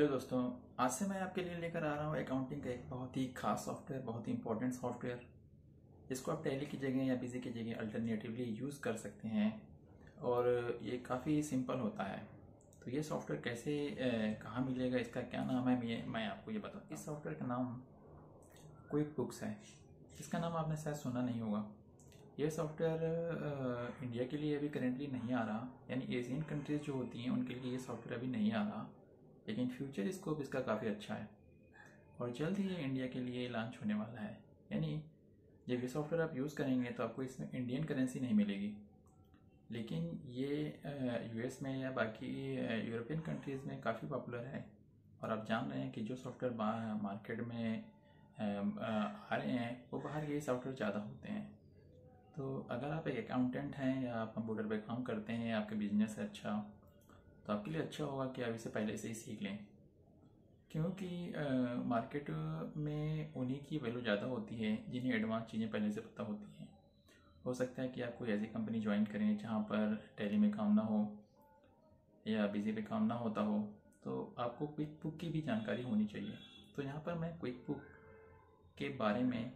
Hello दोस्तों, आज से मैं आपके लिए लेकर आ रहा हूँ अकाउंटिंग का एक बहुत ही खास सॉफ्टवेयर, बहुत ही इंपॉर्टेंट सॉफ्टवेयर जिसको आप टैली की जगह या बिजी की जगह अल्टरनेटिवली यूज़ कर सकते हैं। और ये काफ़ी सिंपल होता है। तो ये सॉफ्टवेयर कैसे कहाँ मिलेगा, इसका क्या नाम है, मैं आपको ये बताता हूँ। इस सॉफ्टवेयर का नाम क्विक बुक्स है। इसका नाम आपने शायद सुना नहीं होगा। ये सॉफ्टवेयर इंडिया के लिए अभी करेंटली नहीं आ रहा, यानी एशियन कंट्रीज़ जो होती हैं उनके लिए ये सॉफ्टवेयर अभी नहीं आ रहा, लेकिन फ्यूचर स्कोप इसका काफ़ी अच्छा है और जल्द ही ये इंडिया के लिए लॉन्च होने वाला है। यानी जब ये सॉफ्टवेयर आप यूज़ करेंगे तो आपको इसमें इंडियन करेंसी नहीं मिलेगी, लेकिन ये यूएस में या बाकी यूरोपियन कंट्रीज़ में काफ़ी पॉपुलर है। और आप जान रहे हैं कि जो सॉफ्टवेयर मार्केट में आ रहे हैं वो बाहर ये सॉफ्टवेयर ज़्यादा होते हैं। तो अगर आप एक अकाउंटेंट हैं या आप कंप्यूटर पे काम करते हैं या आपका बिजनेस है अच्छा, तो आपके लिए अच्छा होगा कि आप इसे पहले से ही सीख लें, क्योंकि मार्केट में उन्हीं की वैल्यू ज़्यादा होती है जिन्हें एडवांस चीज़ें पहले से पता होती हैं। हो सकता है कि आप कोई ऐसी कंपनी ज्वाइन करें जहाँ पर टैली में काम ना हो या बिजी पे काम ना होता हो, तो आपको क्विक बुक की भी जानकारी होनी चाहिए। तो यहाँ पर मैं क्विक बुक के बारे में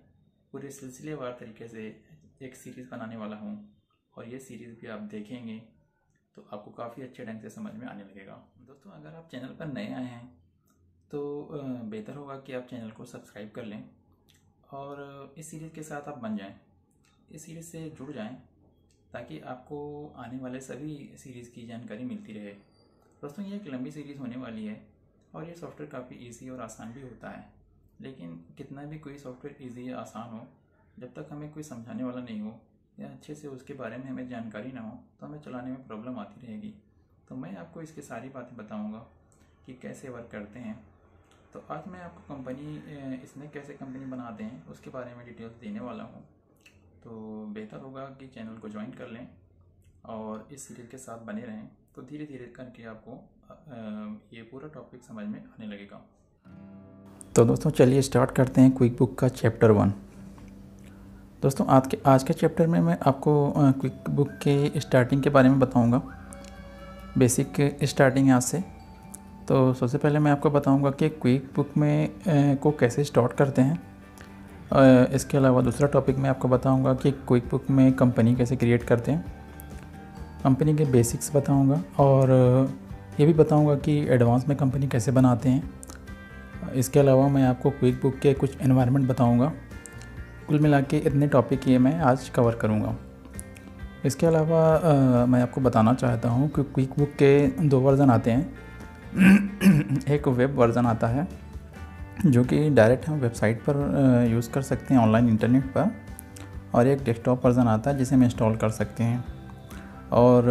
पूरे सिलसिलेवार तरीके से एक सीरीज़ बनाने वाला हूँ, और ये सीरीज़ भी आप देखेंगे तो आपको काफ़ी अच्छे ढंग से समझ में आने लगेगा। दोस्तों, अगर आप चैनल पर नए आए हैं तो बेहतर होगा कि आप चैनल को सब्सक्राइब कर लें और इस सीरीज़ के साथ आप बन जाएं, इस सीरीज़ से जुड़ जाएं, ताकि आपको आने वाले सभी सीरीज़ की जानकारी मिलती रहे। दोस्तों, ये एक लंबी सीरीज़ होने वाली है और ये सॉफ्टवेयर काफ़ी ईजी और आसान भी होता है, लेकिन कितना भी कोई सॉफ्टवेयर ईजी या आसान हो, जब तक हमें कोई समझाने वाला नहीं हो या अच्छे से उसके बारे में हमें जानकारी ना हो तो हमें चलाने में प्रॉब्लम आती रहेगी। तो मैं आपको इसकी सारी बातें बताऊंगा कि कैसे वर्क करते हैं। तो आज मैं आपको इसमें कैसे कंपनी बनाते हैं उसके बारे में डिटेल्स देने वाला हूं। तो बेहतर होगा कि चैनल को ज्वाइन कर लें और इस सीरीज़ के साथ बने रहें, तो धीरे धीरे करके आपको ये पूरा टॉपिक समझ में आने लगेगा। तो दोस्तों, चलिए स्टार्ट करते हैं क्विक बुक का चैप्टर 1। दोस्तों, आज के चैप्टर में मैं आपको क्विक बुक के स्टार्टिंग के बारे में बताऊंगा, बेसिक स्टार्टिंग यहाँ से। तो सबसे पहले मैं आपको बताऊंगा कि क्विक बुक में को कैसे स्टार्ट करते हैं। इसके अलावा दूसरा टॉपिक मैं आपको बताऊंगा कि क्विक बुक में कंपनी कैसे क्रिएट करते हैं, कंपनी के बेसिक्स बताऊंगा, और ये भी बताऊंगा कि एडवांस में कंपनी कैसे बनाते हैं। इसके अलावा मैं आपको क्विक बुक के कुछ एनवायरनमेंट बताऊँगा। कुल मिला के इतने टॉपिक ये मैं आज कवर करूँगा। इसके अलावा मैं आपको बताना चाहता हूँ कि क्विक बुक के 2 वर्ज़न आते हैं। एक वेब वर्ज़न आता है जो कि डायरेक्ट हम वेबसाइट पर यूज़ कर सकते हैं, ऑनलाइन इंटरनेट पर, और एक डेस्कटॉप वर्ज़न आता है जिसे हम इंस्टॉल कर सकते हैं। और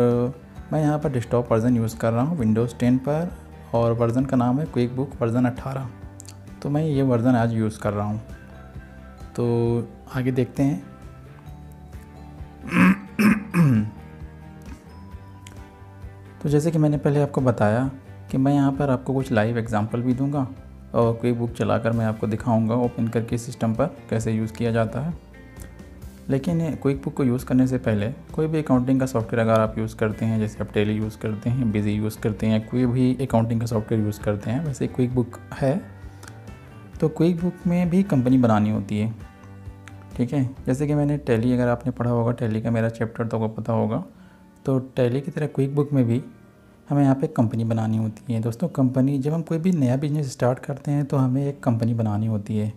मैं यहाँ पर डेस्कटॉप वर्ज़न यूज़ कर रहा हूँ विंडोज़ 10 पर, और वर्ज़न का नाम है क्विक बुक वर्ज़न 18। तो मैं ये वर्ज़न आज यूज़ कर रहा हूँ। तो आगे देखते हैं। तो जैसे कि मैंने पहले आपको बताया कि मैं यहाँ पर आपको कुछ लाइव एग्जांपल भी दूंगा और क्विक बुक चलाकर मैं आपको दिखाऊंगा ओपन करके सिस्टम पर कैसे यूज़ किया जाता है। लेकिन क्विक बुक को यूज़ करने से पहले कोई भी अकाउंटिंग का सॉफ्टवेयर अगर आप यूज़ करते हैं, जैसे आप टैली यूज़ करते हैं, बिजी यूज़ करते हैं, कोई भी अकाउंटिंग का सॉफ्टवेयर यूज़ करते हैं, वैसे क्विक बुक है, तो क्विक बुक में भी कंपनी बनानी होती है। ठीक है, जैसे कि मैंने टैली, अगर आपने पढ़ा होगा टैली का मेरा चैप्टर तो आपको पता होगा, तो टैली की तरह क्विक बुक में भी हमें यहाँ पे कंपनी बनानी होती है। दोस्तों, कंपनी, जब हम कोई भी नया बिजनेस स्टार्ट करते हैं तो हमें एक कंपनी बनानी होती है।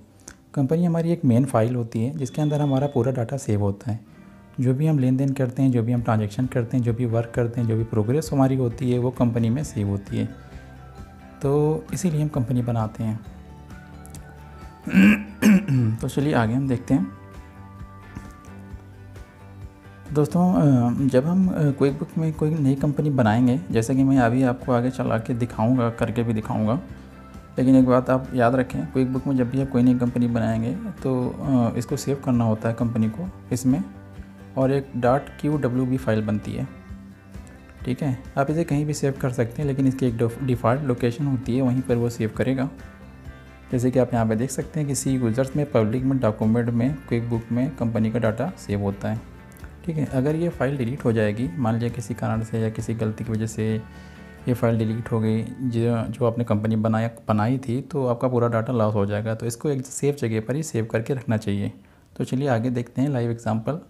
कंपनी हमारी एक मेन फाइल होती है जिसके अंदर हमारा पूरा डाटा सेव होता है। जो भी हम लेन देन करते हैं, जो भी हम ट्रांजेक्शन करते हैं, जो भी वर्क करते हैं, जो भी प्रोग्रेस हमारी होती है, वो कंपनी में सेव होती है। तो इसीलिए हम कंपनी बनाते हैं। तो चलिए आगे हम देखते हैं। दोस्तों, जब हम क्विक बुक में कोई नई कंपनी बनाएंगे, जैसे कि मैं अभी आपको आगे चला के दिखाऊंगा, करके भी दिखाऊंगा, लेकिन एक बात आप याद रखें, क्विक बुक में जब भी आप कोई नई कंपनी बनाएंगे तो इसको सेव करना होता है कंपनी को इसमें, और एक .qwb फाइल बनती है। ठीक है, आप इसे कहीं भी सेव कर सकते हैं, लेकिन इसकी एक डिफ़ॉल्ट लोकेशन होती है, वहीं पर वो सेव करेगा। जैसे कि आप यहाँ पे देख सकते हैं कि सी यूज़र्स में, पब्लिक में, डॉक्यूमेंट में, क्विक बुक में कंपनी का डाटा सेव होता है। ठीक है, अगर ये फ़ाइल डिलीट हो जाएगी, मान लीजिए किसी कारण से या किसी गलती की वजह से ये फ़ाइल डिलीट हो गई, जो आपने कंपनी बनाई थी, तो आपका पूरा डाटा लॉस हो जाएगा। तो इसको एक सेफ जगह पर ही सेव करके रखना चाहिए। तो चलिए आगे देखते हैं लाइव एग्जांपल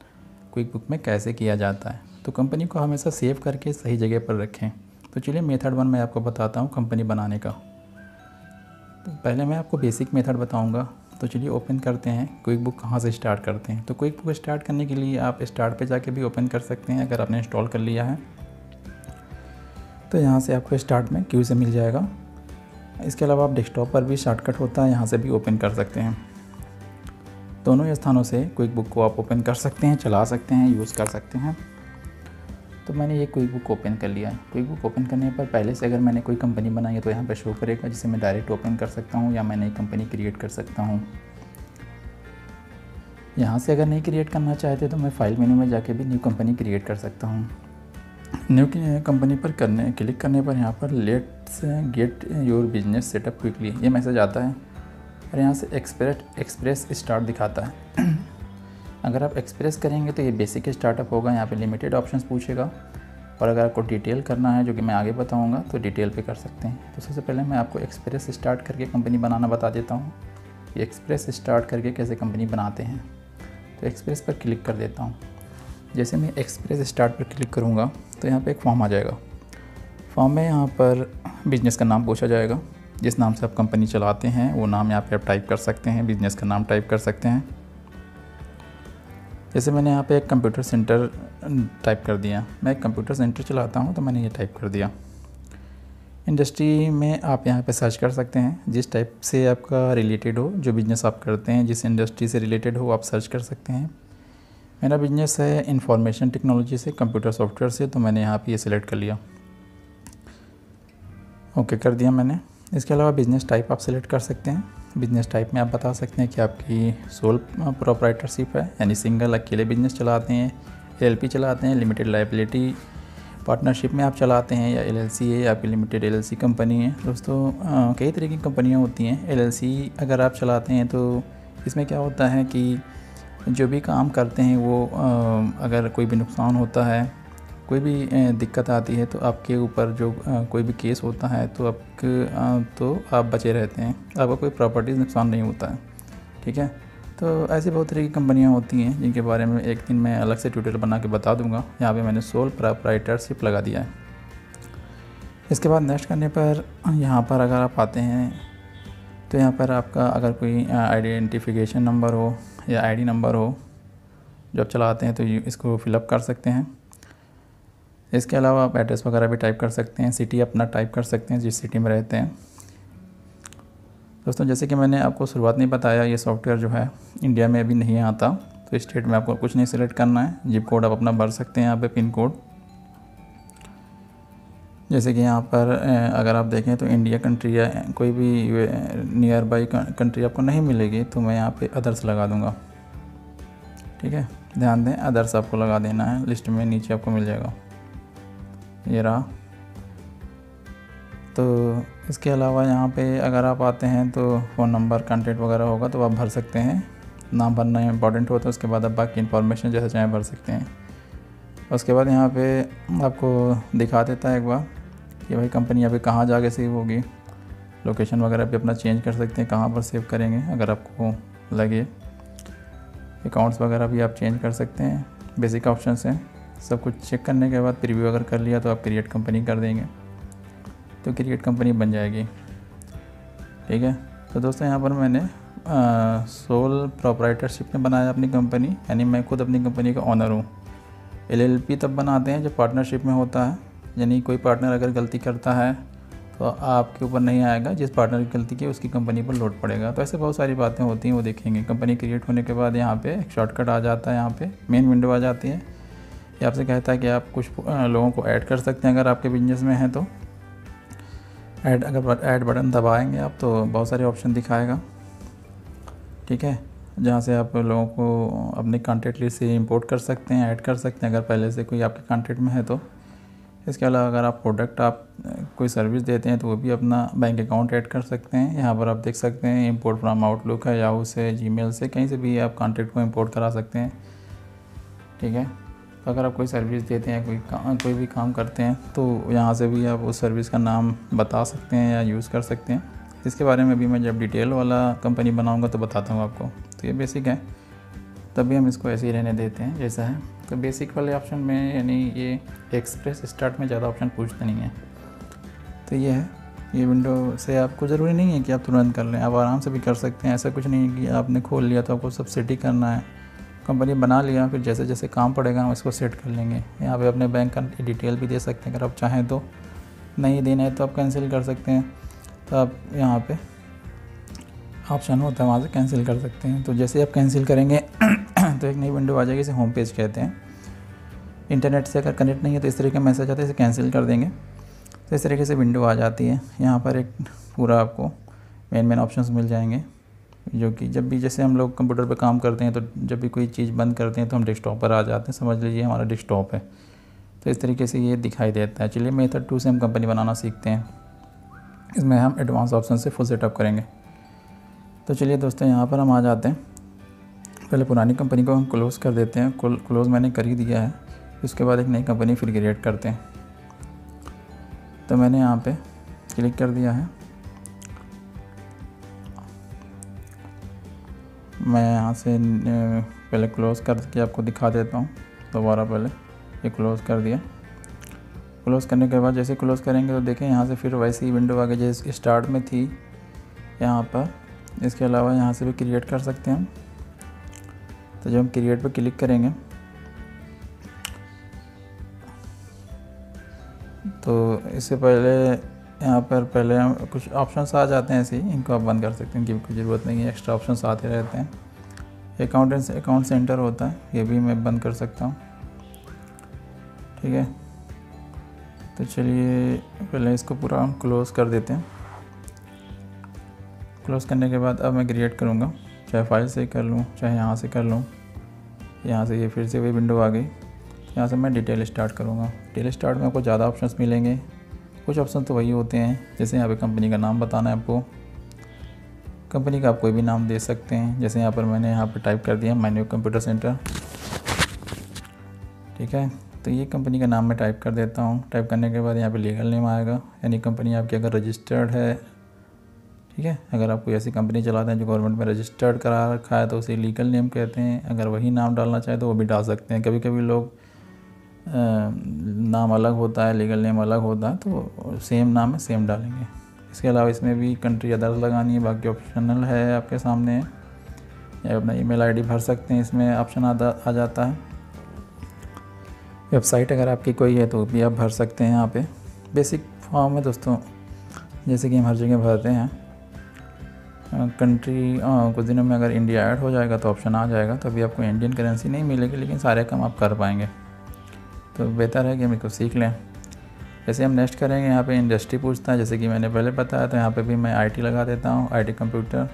क्विक बुक में कैसे किया जाता है। तो कंपनी को हमेशा सेव करके सही जगह पर रखें। तो चलिए मेथड 1 मैं आपको बताता हूँ कंपनी बनाने का। तो पहले मैं आपको बेसिक मेथड बताऊँगा। तो चलिए ओपन करते हैं क्विक बुक। कहाँ से स्टार्ट करते हैं? तो क्विक बुक स्टार्ट करने के लिए आप स्टार्ट पे जाके भी ओपन कर सकते हैं अगर आपने इंस्टॉल कर लिया है। तो यहाँ से आपको स्टार्ट में क्यू से मिल जाएगा। इसके अलावा आप डेस्कटॉप पर भी शॉर्टकट होता है, यहाँ से भी ओपन कर सकते हैं। दोनों स्थानों से क्विक बुक को आप ओपन कर सकते हैं, चला सकते हैं, यूज़ कर सकते हैं। तो मैंने ये क्विक बुक ओपन कर लिया है। क्विक बुक ओपन करने पर पहले से अगर मैंने कोई कंपनी बनाई है तो यहाँ पर शो करेगा, जिसे मैं डायरेक्ट ओपन कर सकता हूँ या मैं नई कंपनी क्रिएट कर सकता हूँ। यहाँ से अगर नहीं क्रिएट करना चाहते तो मैं फाइल मेन्यू में जाके भी न्यू कंपनी क्रिएट कर सकता हूँ। न्यू कंपनी पर क्लिक करने पर यहाँ पर let's get your business setup quickly ये मैसेज आता है और यहाँ से एक्सप्रेस स्टार्ट दिखाता है। अगर आप एक्सप्रेस करेंगे तो ये बेसिक स्टार्टअप होगा, यहाँ पे लिमिटेड ऑप्शंस पूछेगा। और अगर आपको डिटेल करना है, जो कि मैं आगे बताऊँगा, तो डिटेल पे कर सकते हैं। तो सबसे पहले मैं आपको एक्सप्रेस स्टार्ट करके कंपनी बनाना बता देता हूँ। ये एक्सप्रेस स्टार्ट करके कैसे कंपनी बनाते हैं। तो एक्सप्रेस पर क्लिक कर देता हूँ। जैसे मैं एक्सप्रेस स्टार्ट पर क्लिक करूँगा तो यहाँ पे एक फॉर्म आ जाएगा। फॉर्म में यहाँ पर बिज़नेस का नाम पूछा जाएगा। जिस नाम से आप कंपनी चलाते हैं वो नाम यहाँ पे आप टाइप कर सकते हैं, बिज़नेस का नाम टाइप कर सकते हैं। जैसे मैंने यहाँ पे एक कंप्यूटर सेंटर टाइप कर दिया। मैं एक कंप्यूटर सेंटर चलाता हूँ तो मैंने ये टाइप कर दिया। इंडस्ट्री में आप यहाँ पे सर्च कर सकते हैं, जिस टाइप से आपका रिलेटेड हो, जो बिज़नेस आप करते हैं जिस इंडस्ट्री से रिलेटेड हो आप सर्च कर सकते हैं। मेरा बिज़नेस है इंफॉर्मेशन टेक्नोलॉजी से, कंप्यूटर सॉफ्टवेयर से, तो मैंने यहाँ पे ये सिलेक्ट कर लिया। ओके कर दिया मैंने। इसके अलावा बिज़नेस टाइप आप सिलेक्ट कर सकते हैं। बिज़नेस टाइप में आप बता सकते हैं कि आपकी सोल प्रोप्राइटरशिप है, यानी सिंगल अकेले बिज़नेस चलाते हैं, एलएलपी चलाते हैं, लिमिटेड लायबिलिटी पार्टनरशिप में आप चलाते हैं, या एलएलसी है, आपकी लिमिटेड एलएलसी कंपनी है। दोस्तों कई तरह की कंपनियाँ होती हैं। एलएलसी अगर आप चलाते हैं तो इसमें क्या होता है कि जो भी काम करते हैं वो अगर कोई भी नुकसान होता है, कोई भी दिक्कत आती है तो आपके ऊपर जो कोई भी केस होता है तो आप बचे रहते हैं, आपका कोई प्रॉपर्टीज़ नुकसान नहीं होता है। ठीक है, तो ऐसी बहुत तरह की कंपनियां होती हैं जिनके बारे में एक दिन मैं अलग से ट्यूटोरियल बना के बता दूंगा। यहाँ पे मैंने सोल प्रोप्राइटरशिप लगा दिया है। इसके बाद नेक्स्ट करने पर यहाँ पर अगर आप आते हैं तो यहाँ पर आपका अगर कोई आइडेंटिफिकेशन नंबर हो या आईडी नंबर हो जो आप चलाते हैं तो इसको फिलअप कर सकते हैं। इसके अलावा आप एड्रेस वगैरह भी टाइप कर सकते हैं, सिटी अपना टाइप कर सकते हैं जिस सिटी में रहते हैं। दोस्तों जैसे कि मैंने आपको शुरुआत में बताया, ये सॉफ्टवेयर जो है इंडिया में अभी नहीं आता, तो स्टेट में आपको कुछ नहीं सिलेक्ट करना है। जिप कोड आप अपना भर सकते हैं यहाँ पे, पिन कोड। जैसे कि यहाँ पर अगर आप देखें तो इंडिया कंट्री या कोई भी नियर बाई कंट्री आपको नहीं मिलेगी, तो मैं यहाँ पे अदर्स लगा दूँगा। ठीक है, ध्यान दें अदर्स आपको लगा देना है, लिस्ट में नीचे आपको मिल जाएगा, ये रहा। तो इसके अलावा यहाँ पे अगर आप आते हैं तो फ़ोन नंबर, कॉन्टैक्ट वगैरह होगा तो आप भर सकते हैं। नाम भरना इंपॉर्टेंट होता है, उसके बाद आप बाकी इन्फॉर्मेशन जैसे चाहें भर सकते हैं। उसके बाद यहाँ पे आपको दिखा देता है एक बार कि भाई कंपनी यहाँ पे कहाँ जाके सेव होगी। लोकेशन वगैरह भी अपना चेंज कर सकते हैं, कहाँ पर सेव करेंगे अगर आपको लगे। अकाउंट्स वगैरह भी आप चेंज कर सकते हैं, बेसिक ऑप्शन हैं। सब कुछ चेक करने के बाद प्रीव्यू अगर कर लिया तो आप क्रिएट कंपनी कर देंगे तो क्रिएट कंपनी बन जाएगी। ठीक है, तो दोस्तों यहाँ पर मैंने सोल प्रोप्राइटरशिप में बनाया अपनी कंपनी, यानी मैं खुद अपनी कंपनी का ऑनर हूँ। एलएलपी तब बनाते हैं जब पार्टनरशिप में होता है, यानी कोई पार्टनर अगर गलती करता है तो आपके ऊपर नहीं आएगा, जिस पार्टनर की गलती की उसकी कंपनी पर लोड पड़ेगा। तो ऐसे बहुत सारी बातें होती हैं, वो देखेंगे। कंपनी क्रिएट होने के बाद यहाँ पे एक शॉर्टकट आ जाता है, यहाँ पे मेन विंडो आ जाती है। ये आपसे कहता है कि आप कुछ लोगों को ऐड कर सकते हैं अगर आपके बिजनेस में है तो। अगर ऐड बटन दबाएंगे आप तो बहुत सारे ऑप्शन दिखाएगा। ठीक है, जहाँ से आप लोगों को अपने कॉन्टैक्ट लिस्ट से इंपोर्ट कर सकते हैं, ऐड कर सकते हैं अगर पहले से कोई आपके कॉन्टैक्ट में है तो। इसके अलावा अगर आप प्रोडक्ट आप कोई सर्विस देते हैं तो वो भी अपना बैंक अकाउंट ऐड कर सकते हैं। यहाँ पर आप देख सकते हैं इंपोर्ट फ्रॉम आउटलुक है, याहू से, जीमेल से, कहीं से भी आप कॉन्टैक्ट को इंपोर्ट करा सकते हैं। ठीक है, तो अगर आप कोई सर्विस देते हैं, कोई भी काम करते हैं, तो यहाँ से भी आप उस सर्विस का नाम बता सकते हैं या यूज़ कर सकते हैं। इसके बारे में भी मैं जब डिटेल वाला कंपनी बनाऊँगा तो बताता हूँ आपको। तो ये बेसिक है, तभी हम इसको ऐसे ही रहने देते हैं जैसा है। तो बेसिक वाले ऑप्शन में यानी ये एक्सप्रेस स्टार्ट में ज़्यादा ऑप्शन पूछते नहीं हैं। तो ये है, ये विंडो से आपको ज़रूरी नहीं है कि आप तुरंत कर लें, आप आराम से भी कर सकते हैं। ऐसा कुछ नहीं है कि आपने खोल लिया तो आपको सब सेट ही करना है। कंपनी बना लिया, फिर जैसे जैसे काम पड़ेगा हम इसको सेट कर लेंगे। यहाँ पे अपने बैंक का डिटेल भी दे सकते हैं, अगर आप चाहें तो। नहीं देना है तो आप कैंसिल कर सकते हैं, तो आप यहाँ पे ऑप्शन होता है, वहाँ से कैंसिल कर सकते हैं। तो जैसे आप कैंसिल करेंगे तो एक नई विंडो आ जाएगी, इसे होम पेज कहते हैं। इंटरनेट से अगर कनेक्ट नहीं है तो इस तरह का मैसेज आता है, इसे कैंसिल कर देंगे तो इस तरीके से विंडो आ जाती है। यहाँ पर एक पूरा आपको मेन ऑप्शंस मिल जाएंगे, जो कि जब भी जैसे हम लोग कंप्यूटर पे काम करते हैं तो जब भी कोई चीज़ बंद करते हैं तो हम डेस्कटॉप पर आ जाते हैं। समझ लीजिए हमारा डेस्कटॉप है, तो इस तरीके से ये दिखाई देता है। चलिए मेथड 2 से हम कंपनी बनाना सीखते हैं। इसमें हम एडवांस ऑप्शन से फुल सेटअप करेंगे। तो चलिए दोस्तों, यहाँ पर हम आ जाते हैं। पहले पुरानी कंपनी को हम क्लोज़ कर देते हैं। क्लोज़ मैंने कर ही दिया है। उसके बाद एक नई कंपनी फिर क्रिएट करते हैं। तो मैंने यहाँ पे क्लिक कर दिया है। मैं यहाँ से पहले क्लोज़ करके आपको दिखा देता हूँ दोबारा। पहले ये क्लोज़ कर दिया। क्लोज़ करने के बाद जैसे क्लोज़ करेंगे तो देखें यहाँ से फिर वैसी ही विंडो आगे जैसे स्टार्ट में थी यहाँ पर। इसके अलावा यहाँ से भी क्रिएट कर सकते हैं हम। तो जब हम क्रिएट पर क्लिक करेंगे तो इससे पहले यहाँ पर पहले हम कुछ ऑप्शंस आ जाते हैं ऐसे ही, इनको आप बंद कर सकते हैं, इनकी कोई ज़रूरत नहीं है। एक्स्ट्रा ऑप्शंस आते रहते हैं। अकाउंट सेंटर होता है, ये भी मैं बंद कर सकता हूँ। ठीक है, तो चलिए पहले इसको पूरा हम क्लोज़ कर देते हैं। क्लोज़ करने के बाद अब मैं क्रिएट करूँगा, चाहे फाइल से कर लूँ चाहे यहाँ से कर लूँ। यहाँ से ये फिर से वही विंडो आ गई। यहाँ से मैं डिटेल स्टार्ट करूँगा। डिटेल स्टार्ट में आपको ज़्यादा ऑप्शंस मिलेंगे। कुछ ऑप्शन तो वही होते हैं, जैसे यहाँ पे कंपनी का नाम बताना है आपको। कंपनी का आप कोई भी नाम दे सकते हैं, जैसे यहाँ पर मैंने यहाँ पर टाइप कर दिया माइन्यू कंप्यूटर सेंटर। ठीक है, तो ये कंपनी का नाम मैं टाइप कर देता हूँ। टाइप करने के बाद यहाँ पे लीगल नेम आएगा, यानी कंपनी आपकी अगर रजिस्टर्ड है। ठीक है, अगर आप कोई ऐसी कंपनी चलाते हैं जो गवर्नमेंट में रजिस्टर्ड करा रखा है तो उसे लीगल नेम कहते हैं। अगर वही नाम डालना चाहे तो वो भी डाल सकते हैं। कभी कभी लोग नाम अलग होता है, लीगल नेम अलग होता है, तो सेम नाम है सेम डालेंगे। इसके अलावा इसमें भी कंट्री अदर्स लगानी है, बाकी ऑप्शनल है आपके सामने। या अपना ईमेल आईडी भर सकते हैं, इसमें ऑप्शन आ जाता है। वेबसाइट अगर आपकी कोई है तो भी आप भर सकते हैं। यहाँ पे बेसिक फॉर्म है दोस्तों, जैसे कि हम हर जगह भरते हैं। कंट्री कुछ दिनों में अगर इंडिया ऐड हो जाएगा तो ऑप्शन आ जाएगा, तो अभी आपको इंडियन करेंसी नहीं मिलेगी, लेकिन सारे काम आप कर पाएंगे। तो बेहतर है कि हम इसको सीख लें। जैसे हम नेक्स्ट करेंगे, यहाँ पे इंडस्ट्री पूछता है, जैसे कि मैंने पहले बताया, तो यहाँ पे भी मैं आईटी लगा देता हूँ, आईटी कंप्यूटर।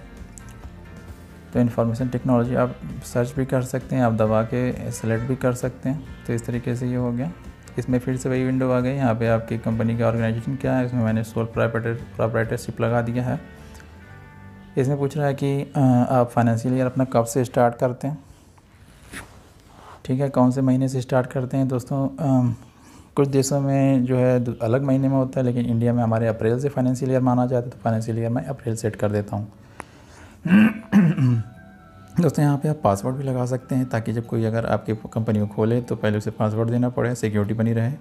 तो इंफॉर्मेशन टेक्नोलॉजी आप सर्च भी कर सकते हैं, आप दबा के सेलेक्ट भी कर सकते हैं। तो इस तरीके से ये हो गया। इसमें फिर से वही विंडो आ गई। यहाँ पे आपकी कंपनी का ऑर्गेनाइजेशन क्या है, इसमें मैंने सोल प्रोप्राइटरशिप लगा दिया है। इसमें पूछ रहा है कि आप फाइनेंशियल ईयर अपना कब से स्टार्ट करते हैं। ठीक है, कौन से महीने से स्टार्ट करते हैं दोस्तों। कुछ देशों में जो है अलग महीने में होता है, लेकिन इंडिया में हमारे अप्रैल से फाइनेंशियल ईयर माना जाता है, तो फाइनेंशियल ईयर मैं अप्रैल सेट कर देता हूँ। दोस्तों यहाँ पे आप पासवर्ड भी लगा सकते हैं, ताकि जब कोई अगर आपकी कंपनी को खोले तो पहले उसे पासवर्ड देना पड़े, सिक्योरिटी बनी रहे।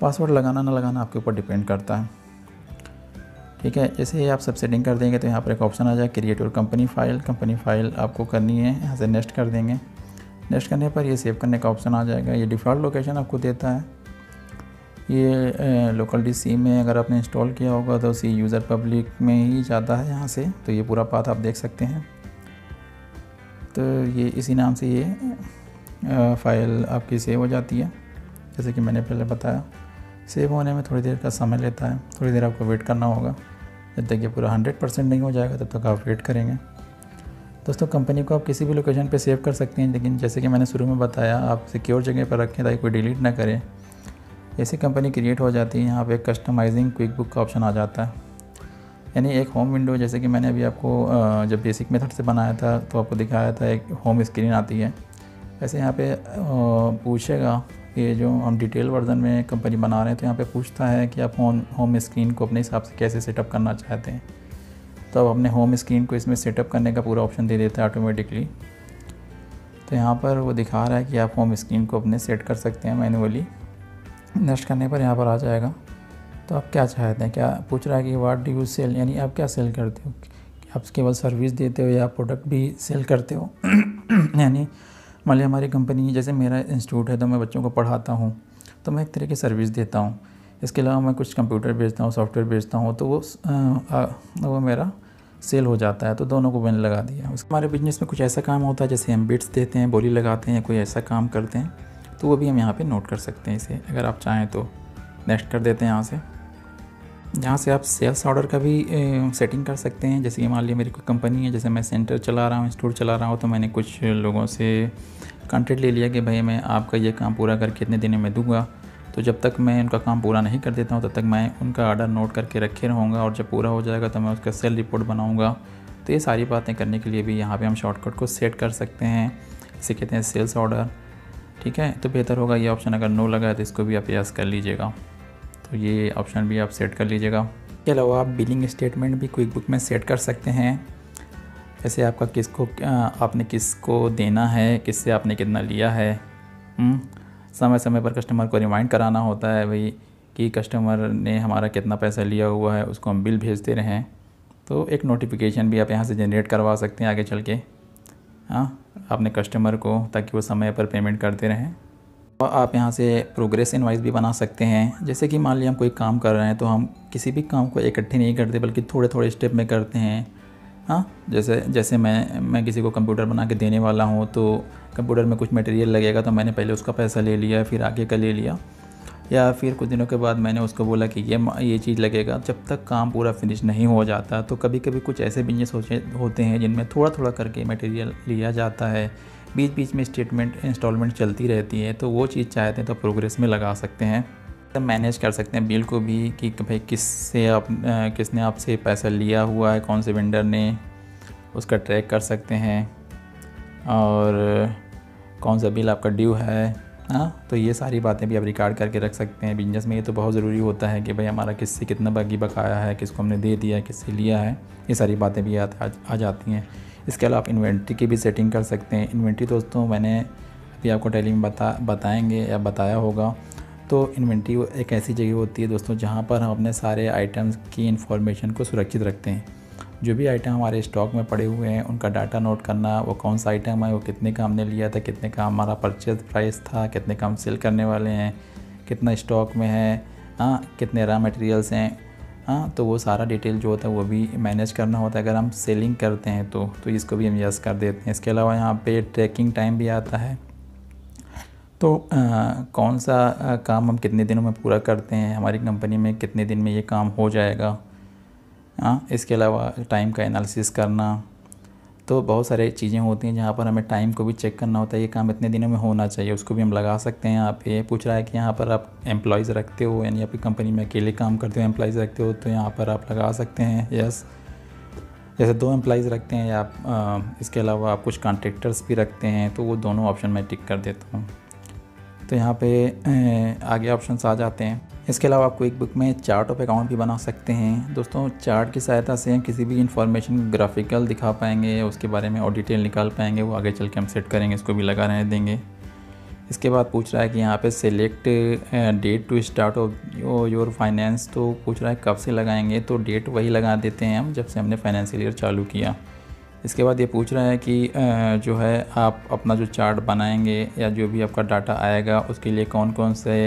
पासवर्ड लगाना ना लगाना आपके ऊपर डिपेंड करता है। ठीक है, जैसे ही आप सब सेटिंग कर देंगे तो यहाँ पर एक ऑप्शन आ जाए create your company file. Company file आपको करनी है, यहाँ से नेक्स्ट कर देंगे। नेक्स्ट करने पर ये सेव करने का ऑप्शन आ जाएगा। ये डिफ़ॉल्ट लोकेशन आपको देता है। ये लोकल डी सी में अगर आपने इंस्टॉल किया होगा तो सी यूज़र पब्लिक में ही जाता है यहाँ से। तो ये पूरा पाथ आप देख सकते हैं। तो ये इसी नाम से ये फ़ाइल आपकी सेव हो जाती है, जैसे कि मैंने पहले बताया। सेव होने में थोड़ी देर का समय लेता है, थोड़ी देर आपको वेट करना होगा। जब तक ये पूरा 100% नहीं हो जाएगा तब तक आप वेट करेंगे। दोस्तों कंपनी को आप किसी भी लोकेशन पे सेव कर सकते हैं, लेकिन जैसे कि मैंने शुरू में बताया, आप सिक्योर जगह पर रखें ताकि कोई डिलीट ना करे। ऐसी कंपनी क्रिएट हो जाती है। यहाँ पे कस्टमाइजिंग क्विक बुक का ऑप्शन आ जाता है, यानी एक होम विंडो। जैसे कि मैंने अभी आपको जब बेसिक मेथड से बनाया था तो आपको दिखाया था एक होम स्क्रीन आती है, वैसे यहाँ पे पूछेगा कि जो हम डिटेल वर्जन में कंपनी बना रहे हैं, तो यहाँ पे पूछता है कि आप होम स्क्रीन को अपने हिसाब से कैसे सेटअप करना चाहते हैं। तो अब अपने होम स्क्रीन को इसमें सेटअप करने का पूरा ऑप्शन दे देता है ऑटोमेटिकली। तो यहाँ पर वो दिखा रहा है कि आप होम स्क्रीन को अपने सेट कर सकते हैं मैनुअली। नेक्स्ट करने पर यहाँ पर आ जाएगा। तो आप क्या चाहते हैं, क्या पूछ रहा है कि व्हाट डू यू सेल, यानी आप क्या सेल करते हो, कि आप केवल सर्विस देते हो या प्रोडक्ट भी सेल करते हो। यानी मान लिया हमारी कंपनी, जैसे मेरा इंस्टीट्यूट है तो मैं बच्चों को पढ़ाता हूँ, तो मैं एक तरह की सर्विस देता हूँ। इसके अलावा मैं कुछ कंप्यूटर बेचता हूँ, सॉफ्टवेयर बेचता हूँ, तो वो मेरा सेल हो जाता है। तो दोनों को मैंने लगा दिया। उसके हमारे बिजनेस में कुछ ऐसा काम होता है जैसे हम बिट्स देते हैं, बोली लगाते हैं, या कोई ऐसा काम करते हैं, तो वो भी हम यहाँ पे नोट कर सकते हैं इसे, अगर आप चाहें तो। नेक्स्ट कर देते हैं यहाँ से आप सेल्स ऑर्डर का भी सेटिंग कर सकते हैं। जैसे कि मान लिया मेरी कोई कंपनी है, जैसे मैं सेंटर चला रहा हूँ, इंस्टीट्यूट चला रहा हूँ, तो मैंने कुछ लोगों से कॉन्ट्रैक्ट ले लिया कि भाई मैं आपका ये काम पूरा करके इतने दिनों में दूंगा। तो जब तक मैं उनका काम पूरा नहीं कर देता हूँ तब तक मैं उनका ऑर्डर नोट करके रखे रहूँगा, और जब पूरा हो जाएगा तो मैं उसका सेल रिपोर्ट बनाऊँगा। तो ये सारी बातें करने के लिए भी यहाँ पे हम शॉर्टकट को सेट कर सकते हैं। इसे कहते हैं सेल्स ऑर्डर। ठीक है, तो बेहतर होगा ये ऑप्शन अगर नो लगा है तो इसको भी आप यस कर लीजिएगा। तो ये ऑप्शन भी आप सेट कर लीजिएगा। इसके अलावा आप बिलिंग स्टेटमेंट भी क्विक बुक में सेट कर सकते हैं। जैसे आपका आपने किसको देना है, किससे आपने कितना लिया है। समय समय पर कस्टमर को रिमाइंड कराना होता है भाई कि कस्टमर ने हमारा कितना पैसा लिया हुआ है, उसको हम बिल भेजते रहें। तो एक नोटिफिकेशन भी आप यहाँ से जनरेट करवा सकते हैं आगे चल के, अपने कस्टमर को, ताकि वो समय पर पेमेंट करते रहें। और आप यहाँ से प्रोग्रेस इनवाइस भी बना सकते हैं। जैसे कि मान लिया हम कोई काम कर रहे हैं तो हम किसी भी काम को इकट्ठे नहीं करते, बल्कि थोड़े थोड़े स्टेप में करते हैं। जैसे मैं किसी को कंप्यूटर बना के देने वाला हूँ, तो कंप्यूटर में कुछ मटेरियल लगेगा, तो मैंने पहले उसका पैसा ले लिया, फिर आगे का ले लिया, या फिर कुछ दिनों के बाद मैंने उसको बोला कि ये चीज़ लगेगा। जब तक काम पूरा फिनिश नहीं हो जाता, तो कभी कभी कुछ ऐसे बिजनेस होते हैं जिनमें थोड़ा थोड़ा करके मटेरियल लिया जाता है, बीच बीच में स्टेटमेंट इंस्टॉलमेंट चलती रहती है। तो वो चीज़ चाहते हैं तो प्रोग्रेस में लगा सकते हैं। तब मैनेज कर सकते हैं बिल को भी कि भाई किसने आपसे पैसा लिया हुआ है, कौन से वेंडर ने, उसका ट्रैक कर सकते हैं, और कौन सा बिल आपका ड्यू है। तो ये सारी बातें भी आप रिकॉर्ड करके रख सकते हैं। बिजनेस में ये तो बहुत ज़रूरी होता है कि भाई हमारा किससे कितना बाकी बकाया है, किसको हमने दे दिया, किससे लिया है, ये सारी बातें भी आ जाती हैं। इसके अलावा आप इन्वेंट्री की भी सेटिंग कर सकते हैं। इन्वेंट्री दोस्तों मैंने अभी आपको टैली में बताएंगे या बताया होगा। तो इन्वेंट्री एक ऐसी जगह होती है दोस्तों जहाँ पर हम अपने सारे आइटम्स की इन्फॉर्मेशन को सुरक्षित रखते हैं। जो भी आइटम हमारे स्टॉक में पड़े हुए हैं उनका डाटा नोट करना, वो कौन सा आइटम है, वो कितने का हमने लिया था, कितने का हमारा परचेज प्राइस था, कितने का हम सेल करने वाले हैं, कितना स्टॉक में है, कितने रॉ मटेरियल्स हैं। तो वो सारा डिटेल जो होता है वो भी मैनेज करना होता है अगर हम सेलिंग करते हैं तो इसको भी हम यस कर देते हैं। इसके अलावा यहाँ पे ट्रैकिंग टाइम भी आता है। तो कौन सा काम हम कितने दिनों में पूरा करते हैं, हमारी कंपनी में कितने दिन में ये काम हो जाएगा। इसके अलावा टाइम का एनालिसिस करना। तो बहुत सारी चीज़ें होती हैं जहाँ पर हमें टाइम को भी चेक करना होता है, ये काम इतने दिनों में होना चाहिए, उसको भी हम लगा सकते हैं। यहाँ पे पूछ रहा है कि यहाँ पर आप एम्प्लॉयज़ रखते हो, यानी आपकी कंपनी में अकेले काम करते हो, एम्प्लॉयज़ रखते हो, तो यहाँ पर आप लगा सकते हैं यस। जैसे 2 एम्प्लॉयज़ रखते हैं या आप इसके अलावा आप कुछ कॉन्ट्रैक्टर्स भी रखते हैं, तो वो दोनों ऑप्शन मैं टिक कर देता हूँ। तो यहाँ पे आगे ऑप्शंस आ जाते हैं। इसके अलावा आप क्विक बुक में चार्ट ऑफ अकाउंट भी बना सकते हैं। दोस्तों चार्ट की सहायता से हम किसी भी इंफॉर्मेशन ग्राफिकल दिखा पाएंगे या उसके बारे में और डिटेल निकाल पाएंगे, वो आगे चल के हम सेट करेंगे, इसको भी लगा रहने देंगे। इसके बाद पूछ रहा है कि यहाँ पे select date to start of your finance. तो पूछ रहा है कब से लगाएंगे, तो डेट वही लगा देते हैं हम जब से हमने फाइनेंशियल ईयर चालू किया। इसके बाद ये पूछ रहा है कि जो है आप अपना जो चार्ट बनाएंगे या जो भी आपका डाटा आएगा उसके लिए कौन कौन से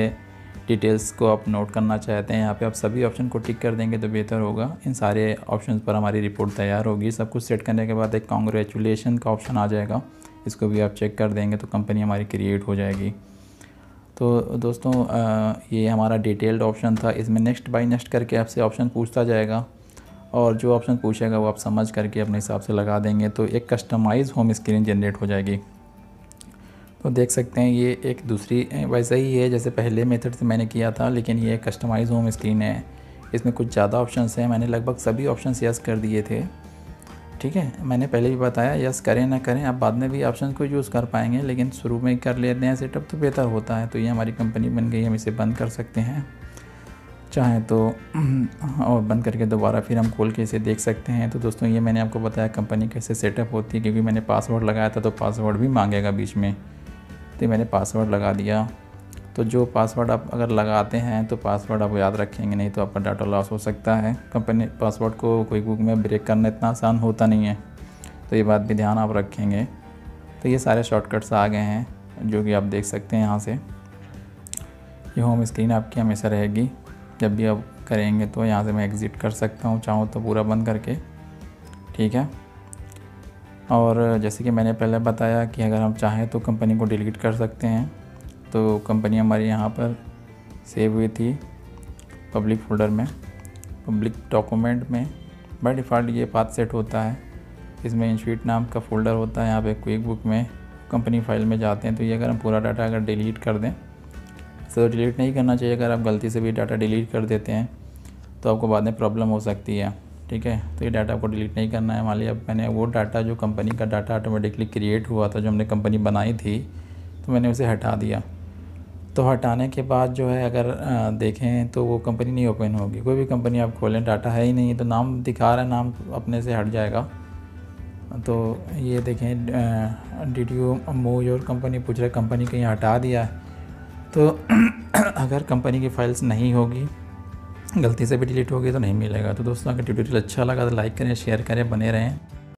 डिटेल्स को आप नोट करना चाहते हैं। यहाँ पे आप सभी ऑप्शन को टिक कर देंगे तो बेहतर होगा। इन सारे ऑप्शंस पर हमारी रिपोर्ट तैयार होगी। सब कुछ सेट करने के बाद एक कांग्रेचुलेशन का ऑप्शन आ जाएगा, इसको भी आप चेक कर देंगे तो कंपनी हमारी क्रिएट हो जाएगी। तो दोस्तों ये हमारा डिटेल्ड ऑप्शन था। इसमें नेक्स्ट बाय नेक्स्ट करके आपसे ऑप्शन पूछता जाएगा और जो ऑप्शन पूछेगा वो आप समझ करके अपने हिसाब से लगा देंगे तो एक कस्टमाइज़ होम स्क्रीन जनरेट हो जाएगी। तो देख सकते हैं ये एक दूसरी वैसा ही है जैसे पहले मेथड से मैंने किया था, लेकिन ये कस्टमाइज़ होम स्क्रीन है। इसमें कुछ ज़्यादा ऑप्शंस हैं, मैंने लगभग सभी ऑप्शंस यस कर दिए थे। ठीक है, मैंने पहले भी बताया, यस करें ना करें आप बाद में भी ऑप्शन को यूज़ कर पाएंगे, लेकिन शुरू में कर लेते हैं सेटअप तो बेहतर होता है। तो ये हमारी कंपनी बन गई, हम इसे बंद कर सकते हैं चाहें तो, और बंद करके दोबारा फिर हम खोल के इसे देख सकते हैं। तो दोस्तों ये मैंने आपको बताया कंपनी कैसे सेटअप होती है, क्योंकि मैंने पासवर्ड लगाया था तो पासवर्ड भी मांगेगा बीच में, तो मैंने पासवर्ड लगा दिया। तो जो पासवर्ड आप अगर लगाते हैं तो पासवर्ड आप याद रखेंगे, नहीं तो आपका डाटा लॉस हो सकता है। कंपनी पासवर्ड को कोई बुक में ब्रेक करना इतना आसान होता नहीं है, तो ये बात भी ध्यान आप रखेंगे। तो ये सारे शॉर्टकट्स आ गए हैं जो कि आप देख सकते हैं यहाँ से। ये होम स्क्रीन आपकी हमेशा रहेगी, जब भी आप करेंगे तो यहाँ से मैं एग्ज़िट कर सकता हूँ चाहूँ तो पूरा बंद करके, ठीक है। और जैसे कि मैंने पहले बताया कि अगर हम चाहें तो कंपनी को डिलीट कर सकते हैं। तो कंपनी हमारी यहाँ पर सेव हुई थी पब्लिक फोल्डर में, पब्लिक डॉक्यूमेंट में। बाय डिफ़ॉल्ट ये पाथ सेट होता है, इसमें इनस्वीट नाम का फ़ोल्डर होता है। यहाँ पे क्विक बुक में कंपनी फाइल में जाते हैं। तो ये अगर हम पूरा डाटा अगर डिलीट कर दें, तो डिलीट नहीं करना चाहिए। अगर आप गलती से भी डाटा डिलीट कर देते हैं तो आपको बाद में प्रॉब्लम हो सकती है, ठीक है। तो ये डाटा आपको डिलीट नहीं करना है। मान लिया मैंने वो डाटा जो कंपनी का डाटा ऑटोमेटिकली क्रिएट हुआ था, जो हमने कंपनी बनाई थी, तो मैंने उसे हटा दिया। तो हटाने के बाद जो है अगर देखें तो वो कंपनी नहीं ओपन होगी। कोई भी कंपनी आप खोलें, डाटा है ही नहीं, तो नाम दिखा रहा है, नाम अपने से हट जाएगा। तो ये देखें did you move your company पूछ रहा है, कंपनी कहीं हटा दिया है। तो अगर कंपनी की फाइल्स नहीं होगी, गलती से भी डिलीट होगी तो नहीं मिलेगा। तो दोस्तों अगर ट्यूटोरियल अच्छा लगा तो लाइक करें, शेयर करें, बने रहें।